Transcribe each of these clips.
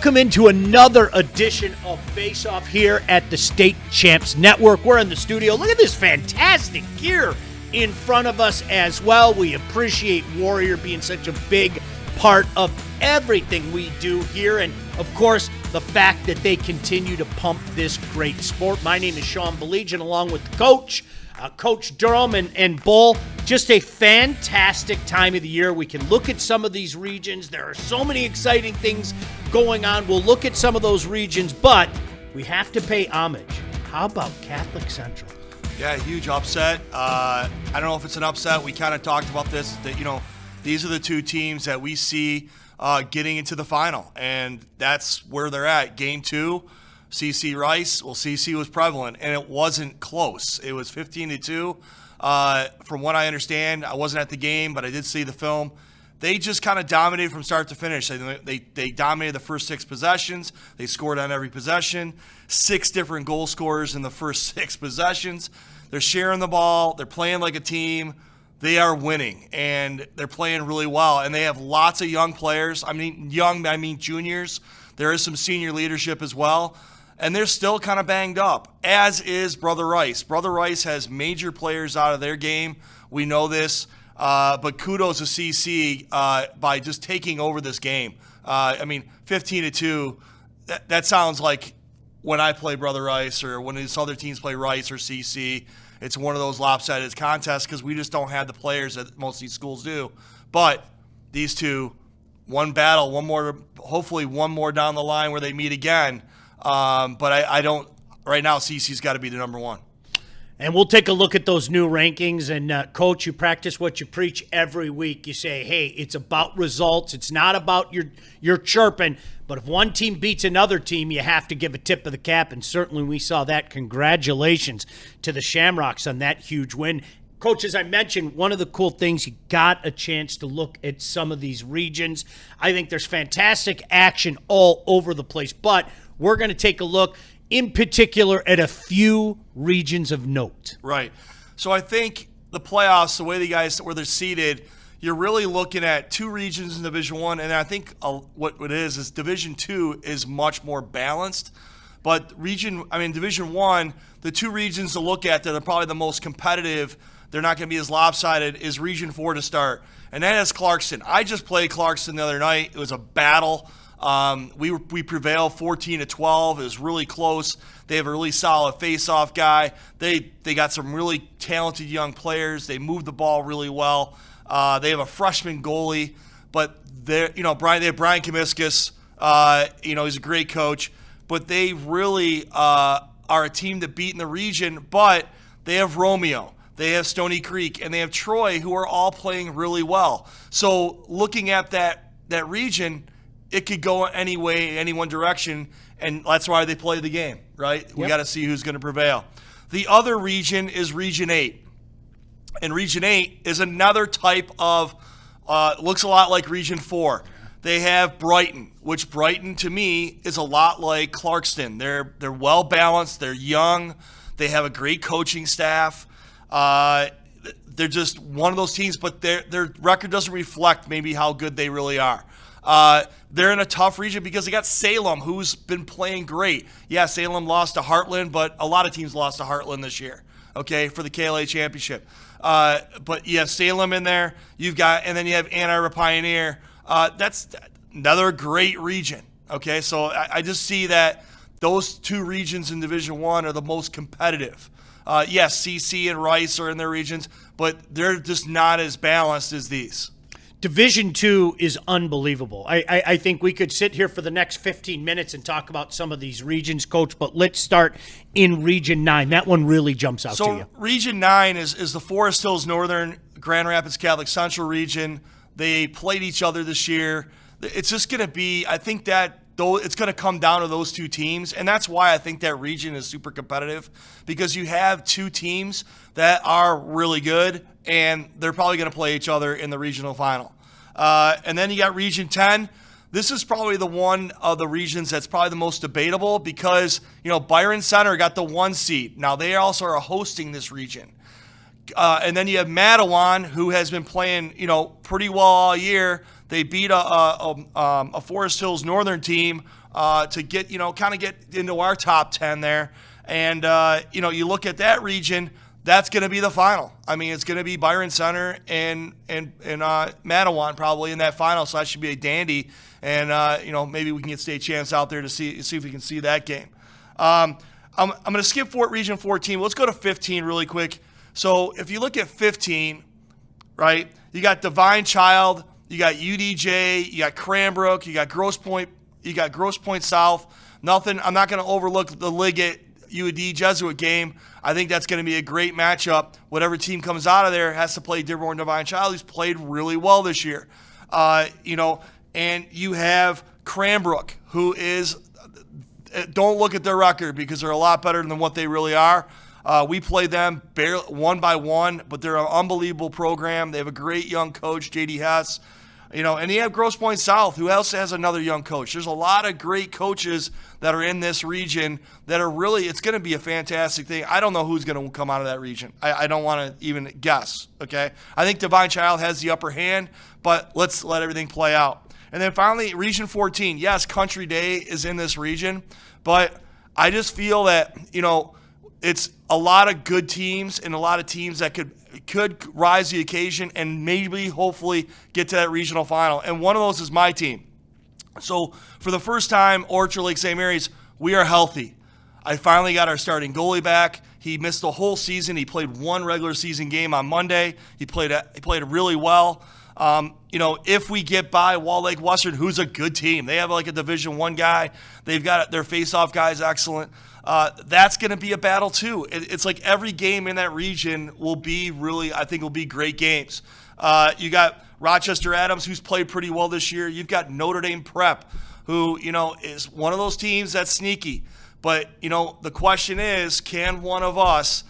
Welcome into another edition of Faceoff here at the State Champs Network. We're in the studio. Look at this fantastic gear in front of us as well. We appreciate Warrior being such a big part of everything we do here, and of course the fact that they continue to pump this great sport. My name is Sean Baligian, along with the Coach Durham and Bull. Just a fantastic time of the year. We can look at some of these regions. There are so many exciting things going on. We'll look at some of those regions, but we have to pay homage. How about Catholic Central? Yeah, huge upset. I don't know if it's an upset. We kind of talked about this, that, these are the two teams that we see getting into the final, and that's where they're at. Game 2, CC Rice. Well, CC was prevalent, and it wasn't close. It was 15-2. From what I understand, I wasn't at the game, but I did see the film. They just kind of dominated from start to finish. They dominated the first 6 possessions. They scored on every possession. 6 different goal scorers in the first 6 possessions. They're sharing the ball. They're playing like a team. They are winning, and they're playing really well. And they have lots of young players. I mean juniors. There is some senior leadership as well. And they're still kind of banged up, as is Brother Rice. Brother Rice has major players out of their game. We know this. But kudos to CC by just taking over this game. 15-2, that sounds like when I play Brother Rice or when these other teams play Rice or CC. It's one of those lopsided contests because we just don't have the players that most of these schools do. But these two, one battle, hopefully one more down the line where they meet again. But I don't – right now CC's got to be the number one. And we'll take a look at those new rankings. And, Coach, you practice what you preach every week. You say, hey, it's about results. It's not about your chirping. But if one team beats another team, you have to give a tip of the cap. And certainly we saw that. Congratulations to the Shamrocks on that huge win. Coach, as I mentioned, one of the cool things, you got a chance to look at some of these regions. I think there's fantastic action all over the place. But we're going to take a look in particular at a few regions of note. Right. So I think the playoffs, the way the guys where they're seated, you're really looking at 2 regions in Division 1, and I think what it is Division 2 is much more balanced. But Division 1, the 2 regions to look at that are probably the most competitive, they're not going to be as lopsided, is Region 4 to start. And that is Clarkston. I just played Clarkston the other night. It was a battle. We prevailed 14-12. It was really close. They have a really solid face-off guy. They got some really talented young players. They move the ball really well. They have a freshman goalie, but they have Brian Kamiskas. He's a great coach, but they really are a team that beat in the region. But they have Romeo, they have Stony Creek, and they have Troy, who are all playing really well. So looking at that region, it could go any way, any one direction, and that's why they play the game, right? Yep. We got to see who's going to prevail. The other region is Region 8. And Region 8 is another type of, looks a lot like Region 4. They have Brighton, which Brighton, to me, is a lot like Clarkston. They're well-balanced. They're young. They have a great coaching staff. They're just one of those teams, but their record doesn't reflect maybe how good they really are. They're in a tough region because they got Salem, who's been playing great. Yeah, Salem lost to Heartland, but a lot of teams lost to Heartland this year, okay, for the KLA championship. But you have Salem in there. And then you have Ann Arbor Pioneer. That's another great region, okay? So I just see that those 2 regions in Division 1 are the most competitive. Yes, CC and Rice are in their regions, but they're just not as balanced as these. Division 2 is unbelievable. I think we could sit here for the next 15 minutes and talk about some of these regions, Coach, but let's start in Region 9. That one really jumps out to you. So Region 9 is the Forest Hills Northern Grand Rapids Catholic Central region. They played each other this year. It's just going to be, I think that it's going to come down to those 2 teams, and that's why I think that region is super competitive, because you have 2 teams that are really good, and they're probably going to play each other in the regional final. And then you got Region 10. This is probably the one of the regions that's probably the most debatable because, Byron Center got the 1 seed. Now, they also are hosting this region. And then you have Matawan, who has been playing, pretty well all year. They beat a Forest Hills Northern team to get, kind of get into our top 10 there. And, you look at that region, that's going to be the final. I mean, it's going to be Byron Center and Matawan probably in that final, so that should be a dandy. And, maybe we can get state champs out there to see if we can see that game. I'm going to skip Region 14. Let's go to 15 really quick. So if you look at 15, right, you got Divine Child, you got UDJ, you got Cranbrook, you got Grosse Pointe South. I'm not going to overlook the Liggett UAD Jesuit game. I think that's going to be a great matchup. Whatever team comes out of there has to play Dearborn Divine Child, who's played really well this year. And you have Cranbrook, who is, don't look at their record because they're a lot better than what they really are. We played them barely 1-1, but they're an unbelievable program. They have a great young coach, J.D. Hess. And you have Grosse Pointe South, who also has another young coach. There's a lot of great coaches that are in this region that are really, it's going to be a fantastic thing. I don't know who's going to come out of that region. I don't want to even guess, okay? I think Divine Child has the upper hand, but let's let everything play out. And then finally, Region 14. Yes, Country Day is in this region, but I just feel that, it's a lot of good teams and a lot of teams that could rise to the occasion and maybe, hopefully, get to that regional final. And one of those is my team. So for the first time, Orchard Lake St. Mary's, we are healthy. I finally got our starting goalie back. He missed the whole season. He played one regular season game on Monday. He played really well. If we get by Wall Lake Western, who's a good team, they have like a Division I guy. They've got their face-off guys excellent. That's going to be a battle too. It's like every game in that region will be great games. You got Rochester Adams, who's played pretty well this year. You've got Notre Dame Prep, who, is one of those teams that's sneaky. But, the question is, can one of us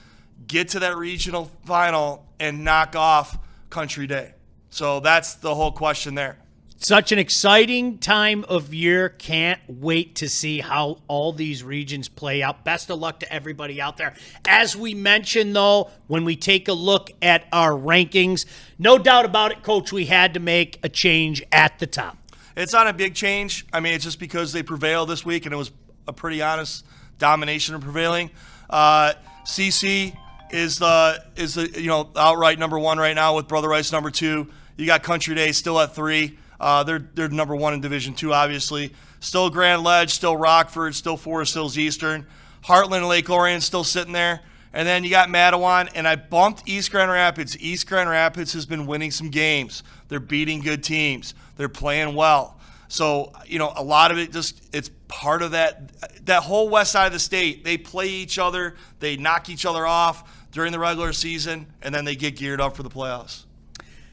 get to that regional final and knock off Country Day? So that's the whole question there. Such an exciting time of year. Can't wait to see how all these regions play out. Best of luck to everybody out there. As we mentioned, though, when we take a look at our rankings, no doubt about it, Coach, we had to make a change at the top. It's not a big change. I mean, it's just because they prevailed this week, and it was a pretty honest domination of prevailing. CC is the outright number one right now with Brother Rice number 2. You got Country Day still at 3. They're number 1 in Division 2, obviously. Still Grand Ledge, still Rockford, still Forest Hills Eastern. Heartland and Lake Orion still sitting there. And then you got Matawan, and I bumped East Grand Rapids. East Grand Rapids has been winning some games. They're beating good teams. They're playing well. So, a lot of it it's part of that whole west side of the state. They play each other. They knock each other off during the regular season, and then they get geared up for the playoffs.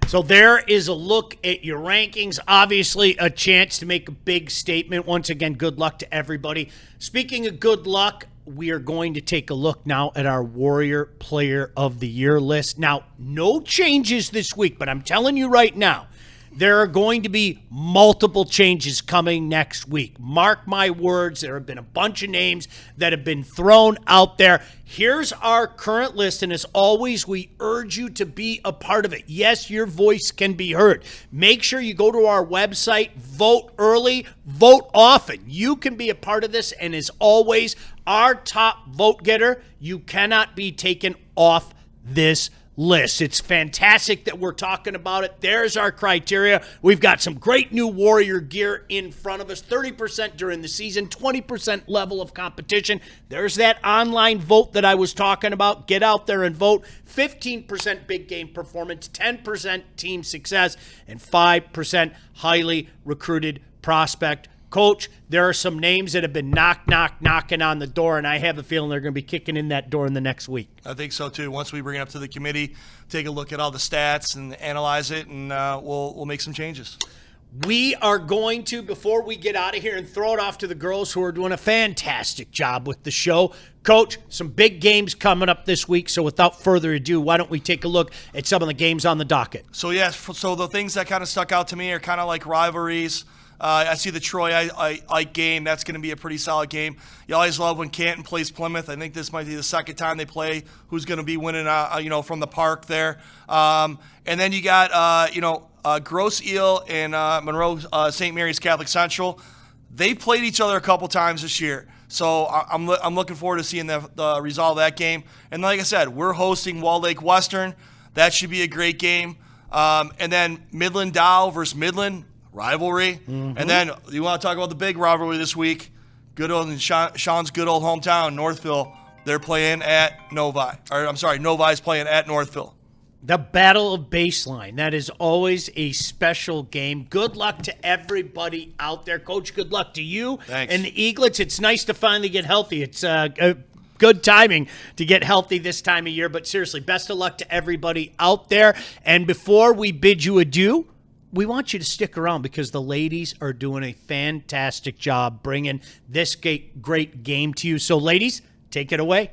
So there is a look at your rankings. Obviously, a chance to make a big statement. Once again, good luck to everybody. Speaking of good luck, we are going to take a look now at our Warrior Player of the Year list. Now, no changes this week, but I'm telling you right now, there are going to be multiple changes coming next week. Mark my words, there have been a bunch of names that have been thrown out there. Here's our current list, and as always, we urge you to be a part of it. Yes, your voice can be heard. Make sure you go to our website, vote early, vote often. You can be a part of this, and as always, our top vote getter, you cannot be taken off this list. It's fantastic that we're talking about it. There's our criteria. We've got some great new Warrior gear in front of us. 30% during the season, 20% level of competition. There's that online vote that I was talking about. Get out there and vote. 15% big game performance, 10% team success, and 5% highly recruited prospect. Coach, there are some names that have been knocking on the door, and I have a feeling they're going to be kicking in that door in the next week. I think so, too. Once we bring it up to the committee, take a look at all the stats and analyze it, and we'll make some changes. We are going to, before we get out of here, and throw it off to the girls who are doing a fantastic job with the show. Coach, some big games coming up this week, so without further ado, why don't we take a look at some of the games on the docket? So, so the things that kind of stuck out to me are kind of like rivalries. I see the Troy Ike game. That's going to be a pretty solid game. You always love when Canton plays Plymouth. I think this might be the second time they play. Who's going to be winning, from the park there? And then you got, Grosse Eel and Monroe St. Mary's Catholic Central. They've played each other a couple times this year. So I'm looking forward to seeing the result of that game. And like I said, we're hosting Wall Lake Western. That should be a great game. And then Midland Dow versus Midland, rivalry. Mm-hmm. And then you want to talk about the big rivalry this week, Sean's good old hometown, Northville. They're playing at Novi. Novi's playing at Northville. The Battle of Baseline. That is always a special game. Good luck to everybody out there. Coach, good luck to you. Thanks. And the Eaglets. It's nice to finally get healthy. It's good timing to get healthy this time of year. But seriously, best of luck to everybody out there. And before we bid you adieu, we want you to stick around because the ladies are doing a fantastic job bringing this great game to you. So, ladies, take it away.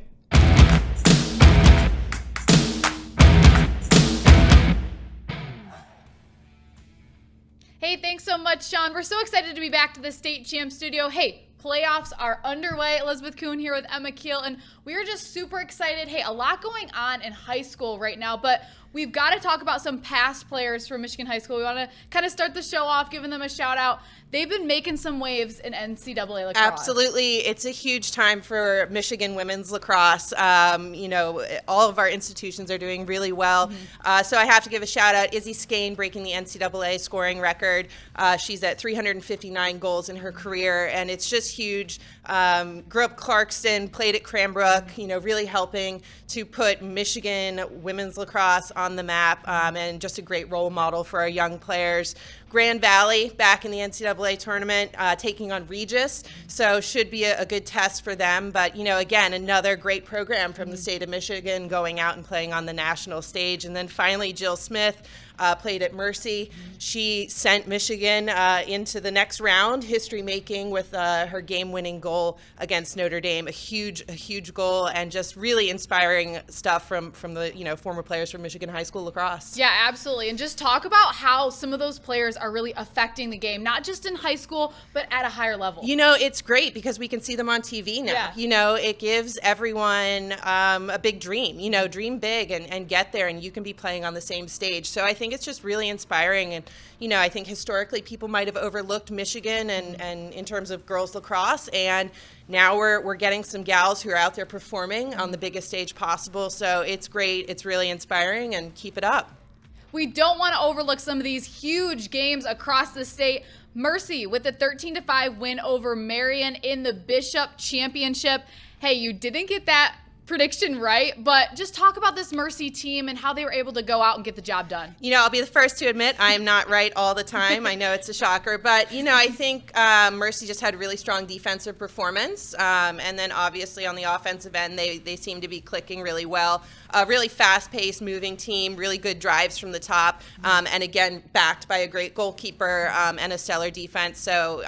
Hey, thanks so much, Sean. We're so excited to be back to the State Champ Studio. Hey, playoffs are underway. Elizabeth Coon here with Emma Kuehl, and we are just super excited. Hey, a lot going on in high school right now, but we've got to talk about some past players from Michigan High School. We want to kind of start the show off, giving them a shout out. They've been making some waves in NCAA lacrosse. Absolutely. It's a huge time for Michigan women's lacrosse. All of our institutions are doing really well. Mm-hmm. So I have to give a shout out. Izzy Skane breaking the NCAA scoring record. She's at 359 goals in her career, and it's just huge. Grew up Clarkston, played at Cranbrook, really helping to put Michigan women's lacrosse on the map, and just a great role model for our young players. Grand Valley back in the NCAA tournament, taking on Regis, so should be a good test for them. But, again, another great program from the state of Michigan going out and playing on the national stage. And then finally, Jill Smith played at Mercy. She sent Michigan into the next round, history making with her game-winning goal against Notre Dame. A huge goal, and just really inspiring stuff from the former players from Michigan High School lacrosse. Yeah, absolutely. And just talk about how some of those players are really affecting the game, not just in high school, but at a higher level. It's great because we can see them on TV now. Yeah. It gives everyone a big dream. Dream big and get there, and you can be playing on the same stage. So I think it's just really inspiring. And, I think historically people might have overlooked Michigan and in terms of girls lacrosse. And now we're getting some gals who are out there performing on the biggest stage possible. So it's great. It's really inspiring, and keep it up. We don't want to overlook some of these huge games across the state. Mercy with a 13-5 win over Marion in the Bishop Championship. Hey, you didn't get that prediction right, but just talk about this Mercy team and how they were able to go out and get the job done. I'll be the first to admit I am not right all the time. I know it's a shocker, but I think Mercy just had a really strong defensive performance, and then obviously on the offensive end they seem to be clicking really well. A really fast-paced, moving team, really good drives from the top, and again backed by a great goalkeeper and a stellar defense. So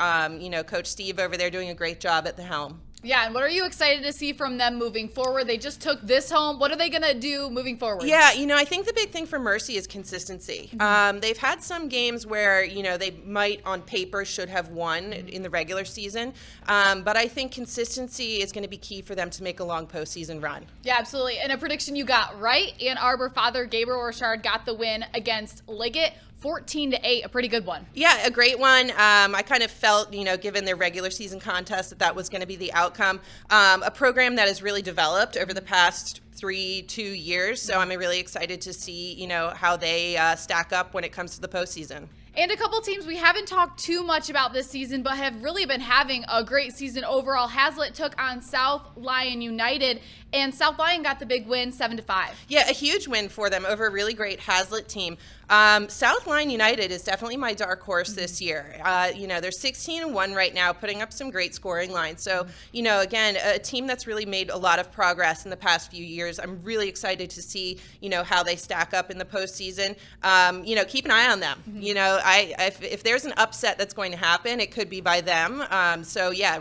Coach Steve over there doing a great job at the helm. Yeah, and what are you excited to see from them moving forward? They just took this home. What are they going to do moving forward? Yeah, I think the big thing for Mercy is consistency. Mm-hmm. They've had some games where, they might on paper should have won in the regular season, but I think consistency is going to be key for them to make a long postseason run. Yeah, absolutely. And a prediction you got right. Ann Arbor father Gabriel Richard got the win against Liggett. 14-8, a pretty good one. Yeah, a great one. I kind of felt, given their regular season contest, that was going to be the outcome. A program that has really developed over the past 2 years. So I'm really excited to see, how they stack up when it comes to the postseason. And a couple teams we haven't talked too much about this season, but have really been having a great season overall. Hazlitt took on South Lyon United, and South Lyon got the big win, 7-5. Yeah, a huge win for them over a really great Hazlitt team. South Lyon United is definitely my dark horse this year. They're 16-1 right now, putting up some great scoring lines. So, again, a team that's really made a lot of progress in the past few years. I'm really excited to see, how they stack up in the postseason. Keep an eye on them. If there's an upset that's going to happen, it could be by them.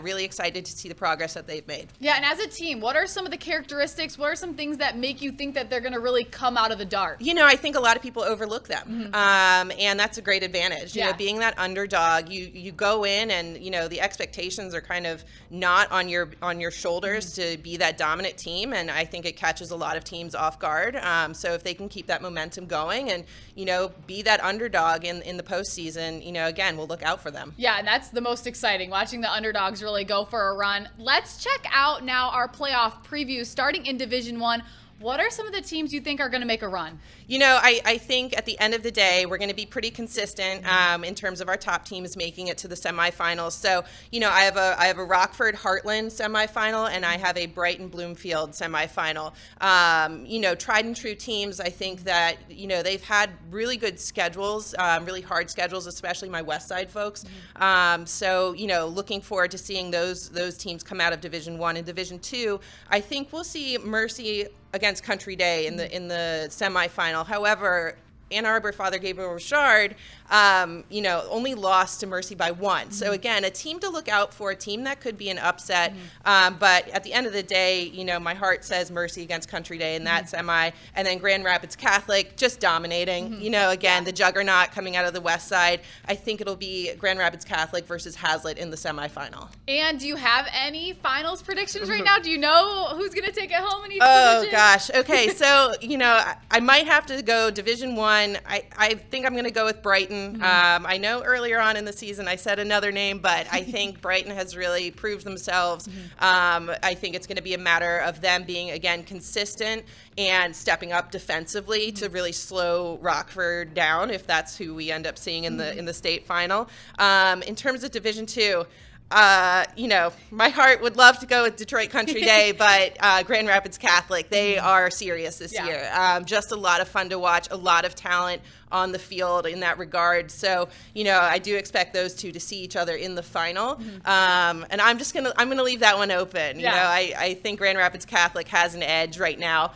Really excited to see the progress that they've made. Yeah, and as a team, what are some of the characteristics? What are some things that make you think that they're going to really come out of the dark? I think a lot of people overlook them. And that's a great advantage. Being that underdog, you go in and the expectations are kind of not on your shoulders to be that dominant team, and I think it catches a lot of teams off guard. So if they can keep that momentum going and be that underdog in the postseason, again, we'll look out for them. Yeah, and that's the most exciting, watching the underdogs really go for a run. Let's check out now our playoff preview starting in Division I. What are some of the teams you think are going to make a run? I think at the end of the day, we're going to be pretty consistent in terms of our top teams making it to the semifinals. So, I have a Rockford Heartland semifinal, and I have a Brighton Bloomfield semifinal. Tried and true teams. I think that they've had really good schedules, really hard schedules, especially my West Side folks. So looking forward to seeing those teams come out of Division I. And Division II, I think we'll see Mercy against Country Day in the semifinal. However, Ann Arbor Father Gabriel Richard, only lost to Mercy by 1. So again, a team to look out for, a team that could be an upset. But at the end of the day, my heart says Mercy against Country Day in that semi. And then Grand Rapids Catholic just dominating. Again, the juggernaut coming out of the West Side. I think it'll be Grand Rapids Catholic versus Hazlitt in the semifinal. And do you have any finals predictions right now? Do you know who's going to take it home in each division? Gosh. Okay, so, I might have to go Division I. I think I'm going to go with Brighton. I know earlier on in the season I said another name, but I think Brighton has really proved themselves. I think it's going to be a matter of them being, again, consistent and stepping up defensively to really slow Rockford down, if that's who we end up seeing in the state final. In terms of Division II, my heart would love to go with Detroit Country Day, but Grand Rapids Catholic, they are serious this year. Just a lot of fun to watch, a lot of talent on the field in that regard. So, I do expect those two to see each other in the final. And I'm going to leave that one open. I think Grand Rapids Catholic has an edge right now.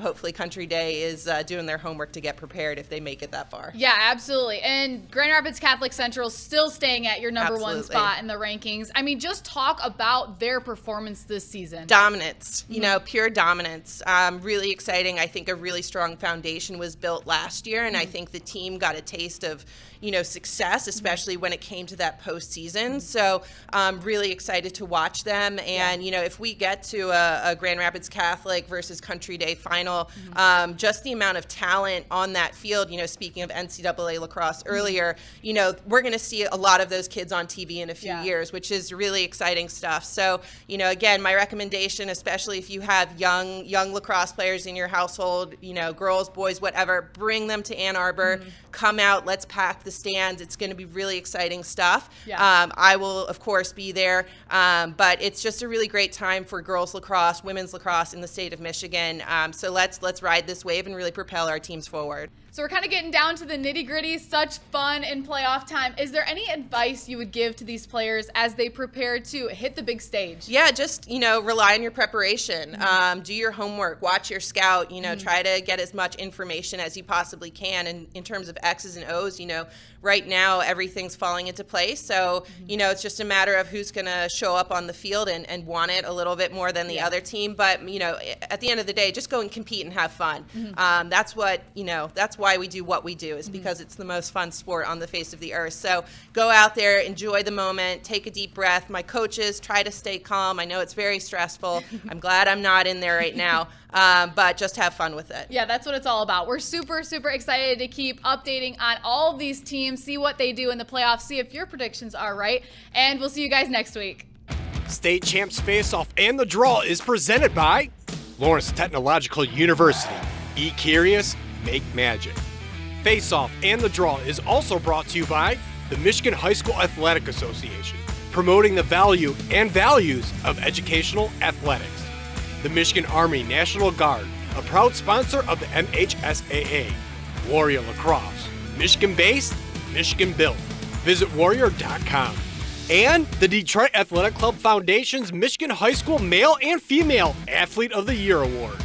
Hopefully Country Day is doing their homework to get prepared if they make it that far. Yeah, absolutely. And Grand Rapids Catholic Central still staying at your number one spot in the rankings. I mean, just talk about their performance this season. Dominance, pure dominance. Really exciting. I think a really strong foundation was built last year, and I think the team got a taste of success, especially when it came to that postseason. So I'm really excited to watch them. And, if we get to a Grand Rapids Catholic versus Country Day final, just the amount of talent on that field, speaking of NCAA lacrosse earlier, we're going to see a lot of those kids on TV in a few years, which is really exciting stuff. So, again, my recommendation, especially if you have young lacrosse players in your household, girls, boys, whatever, bring them to Ann Arbor, come out, let's pack the stands. It's going to be really exciting stuff. I will, of course, be there, but it's just a really great time for girls lacrosse, women's lacrosse in the state of Michigan. So let's ride this wave and really propel our teams forward. So we're kind of getting down to the nitty-gritty, such fun in playoff time. Is there any advice you would give to these players as they prepare to hit the big stage? Yeah, just, rely on your preparation. Do your homework, watch your scout, try to get as much information as you possibly can. And in terms of X's and O's, right now everything's falling into place. So, it's just a matter of who's going to show up on the field and want it a little bit more than the other team. But, at the end of the day, just go and compete and have fun. That's why we do what we do, is because it's the most fun sport on the face of the earth. So go out there, enjoy the moment, take a deep breath. My coaches try to stay calm. I know it's very stressful. I'm glad I'm not in there right now, but just have fun with it. Yeah, that's what it's all about. We're super, super excited to keep updating on all of these teams, see what they do in the playoffs, see if your predictions are right, and we'll see you guys next week. State Champs Faceoff and the Draw is presented by Lawrence Technological University. Be curious, make magic. Faceoff and the Draw is also brought to you by the Michigan High School Athletic Association, promoting the value and values of educational athletics. The Michigan Army National Guard, a proud sponsor of the MHSAA. Warrior Lacrosse, Michigan-based, Michigan-built. Visit warrior.com. And the Detroit Athletic Club Foundation's Michigan High School Male and Female Athlete of the Year Award.